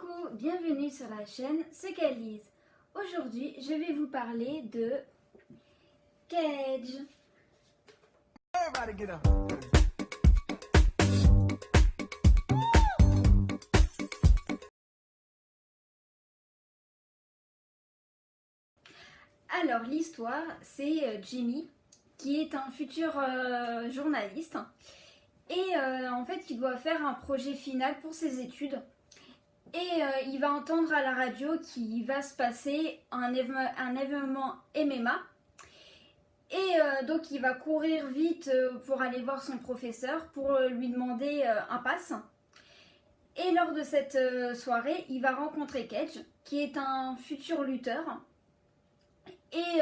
Coucou, bienvenue sur la chaîne C'est Calise. Aujourd'hui, je vais vous parler de Cage. Everybody get up. Alors, l'histoire, c'est Jimmy, qui est un futur journaliste. Et en fait, il doit faire un projet final pour ses études. Et il va entendre à la radio qu'il va se passer un événement MMA. Et donc il va courir vite pour aller voir son professeur pour lui demander un pass. Et lors de cette soirée, il va rencontrer Cage, qui est un futur lutteur. Et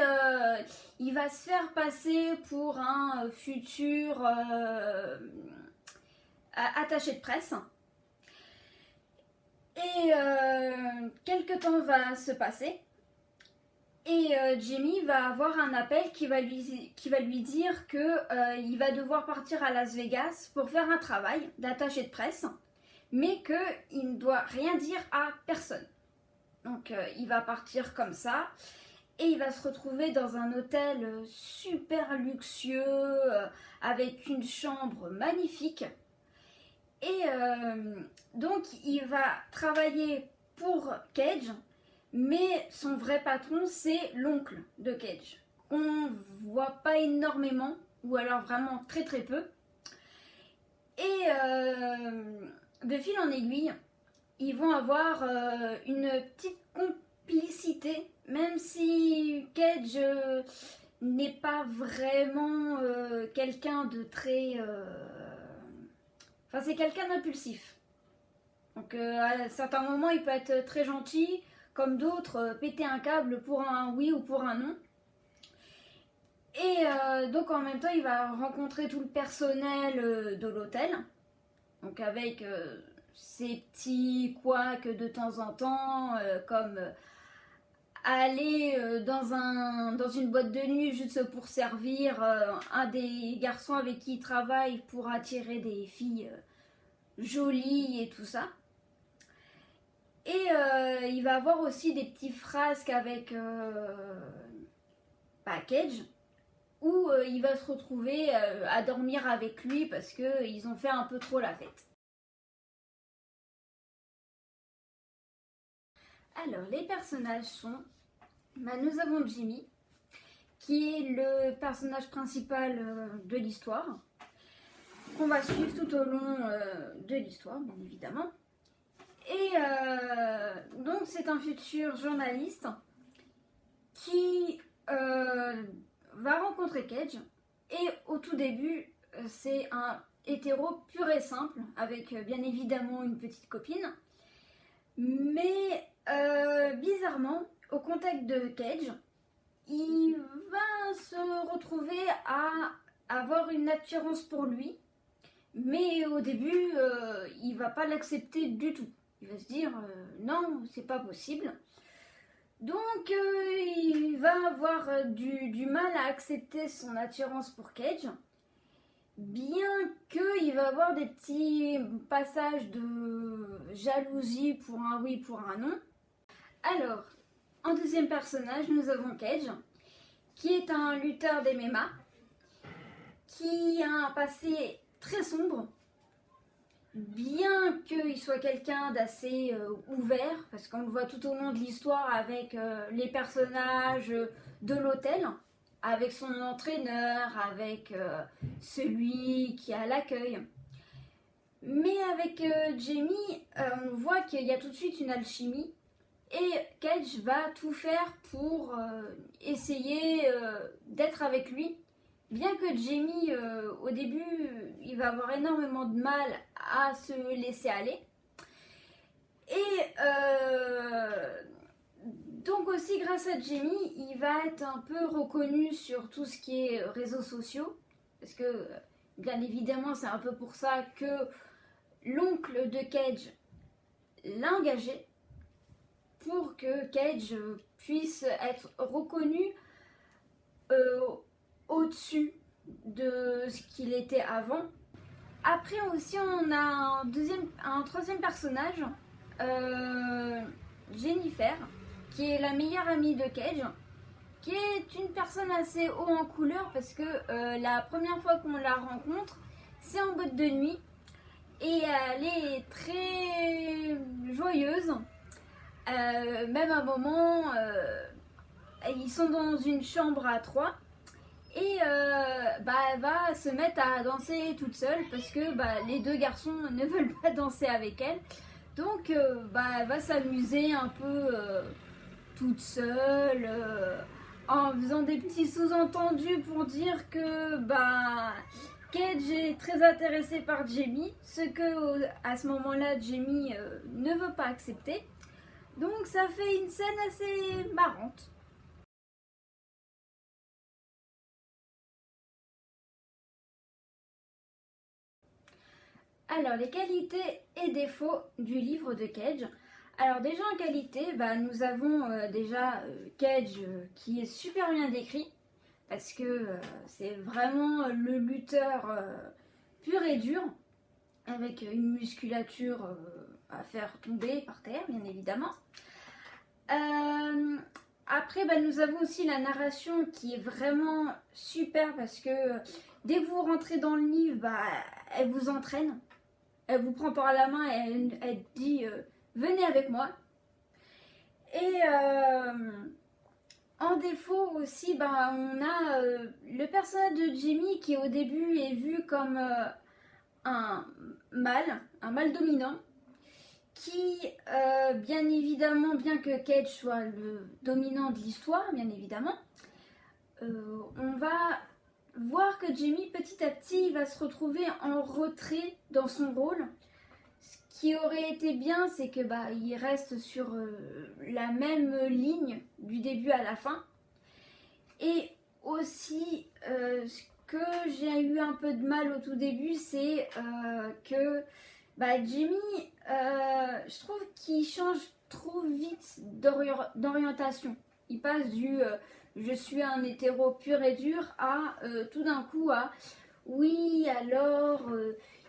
il va se faire passer pour un futur attaché de presse. Et quelques temps va se passer. Et Jimmy va avoir un appel qui va lui dire qu'il va devoir partir à Las Vegas pour faire un travail d'attaché de presse, mais qu'il ne doit rien dire à personne. Donc il va partir comme ça et il va se retrouver dans un hôtel super luxueux avec une chambre magnifique. Et donc il va travailler pour Cage, mais son vrai patron c'est l'oncle de Cage, qu'on voit pas énormément, ou alors vraiment très très peu. Et de fil en aiguille, ils vont avoir une petite complicité, même si Cage n'est pas vraiment quelqu'un de très... Enfin, c'est quelqu'un d'impulsif. Donc à certains moments, il peut être très gentil, comme d'autres, péter un câble pour un oui ou pour un non. Et donc en même temps, il va rencontrer tout le personnel de l'hôtel. Donc avec ces petits couacs de temps en temps, comme aller dans une boîte de nuit juste pour servir un des garçons avec qui il travaille pour attirer des filles jolies et tout ça. Et il va avoir aussi des petits frasques avec Cage, où il va se retrouver à dormir avec lui parce qu'ils ont fait un peu trop la fête. Alors, les personnages sont... nous avons Jimmy, qui est le personnage principal de l'histoire, qu'on va suivre tout au long de l'histoire, bien évidemment. Et donc c'est un futur journaliste qui va rencontrer Cage. Et au tout début, c'est un hétéro pur et simple, avec bien évidemment une petite copine. Mais bizarrement, au contact de Cage, il va se retrouver à avoir une attirance pour lui. Mais au début, il va pas l'accepter du tout. Il va se dire non, c'est pas possible. Donc il va avoir du mal à accepter son attirance pour Cage, bien qu'il va avoir des petits passages de jalousie pour un oui, pour un non. Alors, en deuxième personnage, nous avons Cage, qui est un lutteur d'MMA, qui a un passé très sombre, bien qu'il soit quelqu'un d'assez ouvert, parce qu'on le voit tout au long de l'histoire avec les personnages de l'hôtel, avec son entraîneur, avec celui qui a l'accueil. Mais avec Jamie, on voit qu'il y a tout de suite une alchimie, et Cage va tout faire pour essayer d'être avec lui. Bien que Jamie, au début, il va avoir énormément de mal à se laisser aller. Et donc aussi, grâce à Jamie, il va être un peu reconnu sur tout ce qui est réseaux sociaux. Parce que, bien évidemment, c'est un peu pour ça que l'oncle de Cage l'a engagé. Pour que Cage puisse être reconnu au-dessus de ce qu'il était avant. Après aussi on a un troisième personnage Jennifer, qui est la meilleure amie de Cage, qui est une personne assez haut en couleur parce que la première fois qu'on la rencontre, c'est en boîte de nuit et elle est très joyeuse. Même à un moment, ils sont dans une chambre à trois et elle va se mettre à danser toute seule parce que les deux garçons ne veulent pas danser avec elle. Donc elle va s'amuser un peu toute seule en faisant des petits sous-entendus pour dire que Cage est très intéressée par Jamie, ce que à ce moment-là Jamie ne veut pas accepter. Donc ça fait une scène assez marrante. Alors les qualités et défauts du livre de Cage. Alors déjà en qualité, nous avons déjà Cage qui est super bien décrit parce que c'est vraiment le lutteur pur et dur avec une musculature à faire tomber par terre bien évidemment. Après nous avons aussi la narration qui est vraiment super parce que dès que vous rentrez dans le livre, elle vous entraîne. Elle vous prend par la main et elle dit venez avec moi. Et en défaut aussi, on a le personnage de Jamie qui au début est vu comme un mâle dominant, qui bien évidemment, bien que Cage soit le dominant de l'histoire, bien évidemment, on va voir que Jamie petit à petit va se retrouver en retrait dans son rôle. Ce qui aurait été bien, c'est que il reste sur la même ligne du début à la fin. Et aussi, ce que j'ai eu un peu de mal au tout début, c'est que Jamie, je trouve qu'il change trop vite d'orientation. Il passe du je suis un hétéro pur et dur à tout d'un coup à oui, alors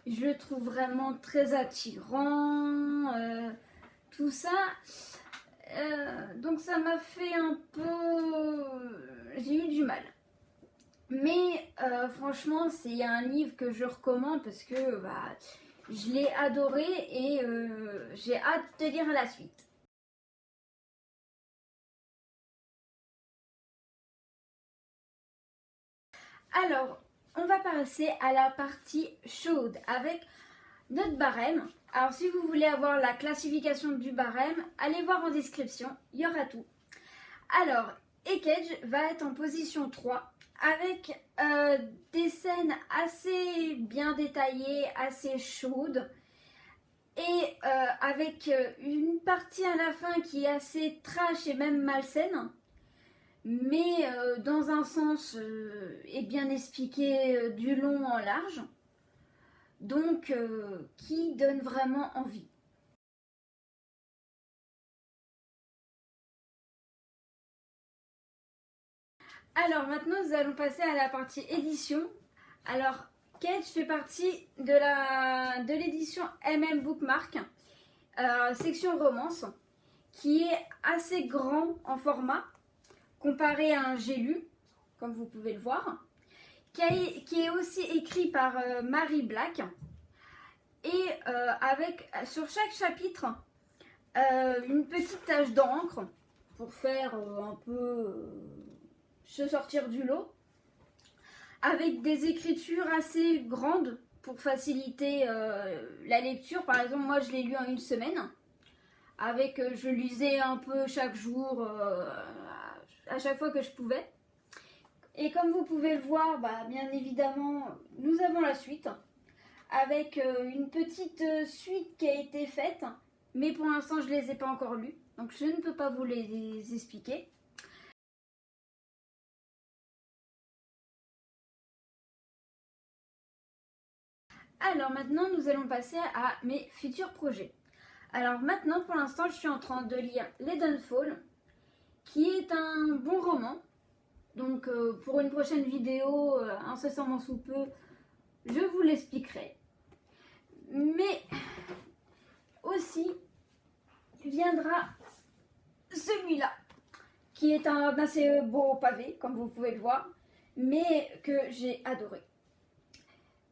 je le trouve vraiment très attirant, tout ça. Donc ça m'a fait un peu... j'ai eu du mal. Mais franchement, c'est un livre que je recommande parce que je l'ai adoré et j'ai hâte de lire la suite. Alors, on va passer à la partie chaude avec notre barème. Alors, si vous voulez avoir la classification du barème, allez voir en description, il y aura tout. Alors, Cage va être en position 3 avec des scènes assez bien détaillées, assez chaudes et avec une partie à la fin qui est assez trash et même malsaine, mais dans un sens et bien expliqué du long en large, donc qui donne vraiment envie. Alors maintenant nous allons passer à la partie édition. Alors Cage fait partie de l'édition MM Bookmark, section romance, qui est assez grand en format comparé à un J'ai lu, comme vous pouvez le voir, qui est aussi écrit par Marie Black et avec sur chaque chapitre une petite tache d'encre pour faire un peu se sortir du lot, avec des écritures assez grandes pour faciliter la lecture. Par exemple, moi je l'ai lu en une semaine, avec je lisais un peu chaque jour, à chaque fois que je pouvais. Et comme vous pouvez le voir, bien évidemment, nous avons la suite, avec une petite suite qui a été faite, mais pour l'instant je ne les ai pas encore lues, donc je ne peux pas vous les expliquer. Alors maintenant, nous allons passer à mes futurs projets. Alors maintenant, pour l'instant, je suis en train de lire Les Downfall, qui est un bon roman. Donc pour une prochaine vidéo, incessamment sous peu, je vous l'expliquerai. Mais aussi, viendra celui-là, qui est un assez beau pavé, comme vous pouvez le voir, mais que j'ai adoré.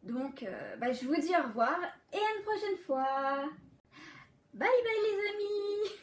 Donc, je vous dis au revoir et à une prochaine fois. Bye bye les amis!